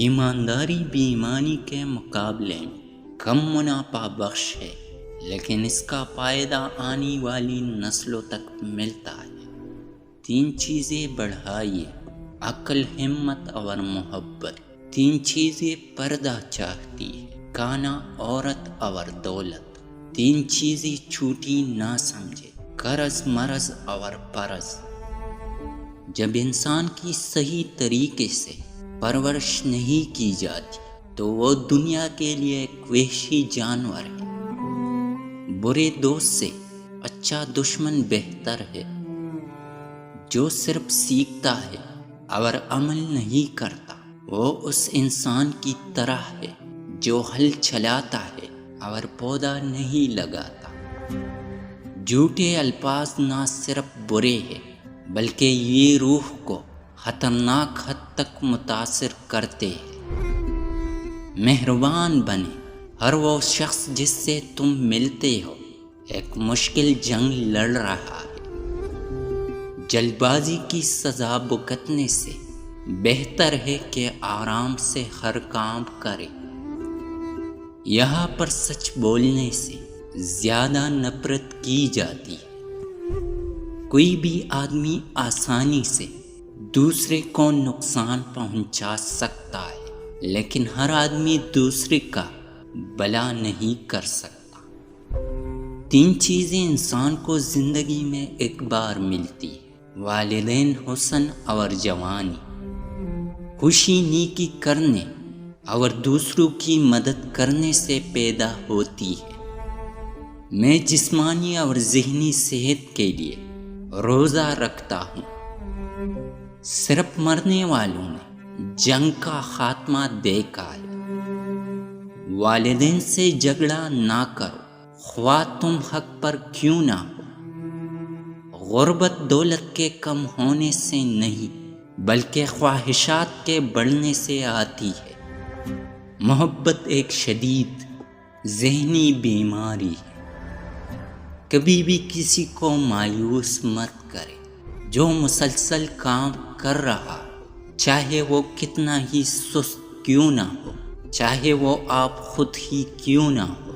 ایمانداری بے ایمانی کے مقابلے میں کم منافع بخش ہے، لیکن اس کا فائدہ آنے والی نسلوں تک ملتا ہے۔ 3 چیزیں بڑھائیے: عقل، ہمت اور محبت۔ 3 چیزیں پردہ چاہتی ہے: کانا، عورت اور دولت۔ 3 چیزیں چھوٹی نہ سمجھے: قرض، مرض اور فرض۔ جب انسان کی صحیح طریقے سے پرورش نہیں کی جاتی تو وہ دنیا کے لیے ایک وحشی جانور ہے۔ برے دوست سے اچھا دشمن بہتر ہے۔ جو صرف سیکھتا ہے اور عمل نہیں کرتا وہ اس انسان کی طرح ہے جو ہل چلاتا ہے اور پودا نہیں لگاتا۔ جھوٹے الفاظ نہ صرف برے ہیں بلکہ یہ روح کو خطرناک حد تک متاثر کرتے ہیں۔ مہربان بنے۔ ہر وہ شخص جس سے تم ملتے ہو ایک مشکل جنگ لڑ رہا ہے۔ جلد بازی کی سزا بھگتنے سے بہتر ہے کہ آرام سے ہر کام کرے۔ یہاں پر سچ بولنے سے زیادہ نفرت کی جاتی ہے۔ کوئی بھی آدمی آسانی سے دوسرے کو نقصان پہنچا سکتا ہے، لیکن ہر آدمی دوسرے کا بھلا نہیں کر سکتا۔ 3 چیزیں انسان کو زندگی میں ایک بار ملتی ہیں: والدین، حسن اور جوانی۔ خوشی نیکی کرنے اور دوسروں کی مدد کرنے سے پیدا ہوتی ہے۔ میں جسمانی اور ذہنی صحت کے لیے روزہ رکھتا ہوں۔ صرف مرنے والوں نے جنگ کا خاتمہ دیکھا ہے۔ والدین سے جھگڑا نہ کرو، خواہ تم حق پر کیوں نہ ہو۔ غربت دولت کے کم ہونے سے نہیں بلکہ خواہشات کے بڑھنے سے آتی ہے۔ محبت ایک شدید ذہنی بیماری ہے۔ کبھی بھی کسی کو مایوس مت کرے جو مسلسل کام کر رہا ہو، چاہے وہ کتنا ہی سست کیوں نہ ہو، چاہے وہ آپ خود ہی کیوں نہ ہو۔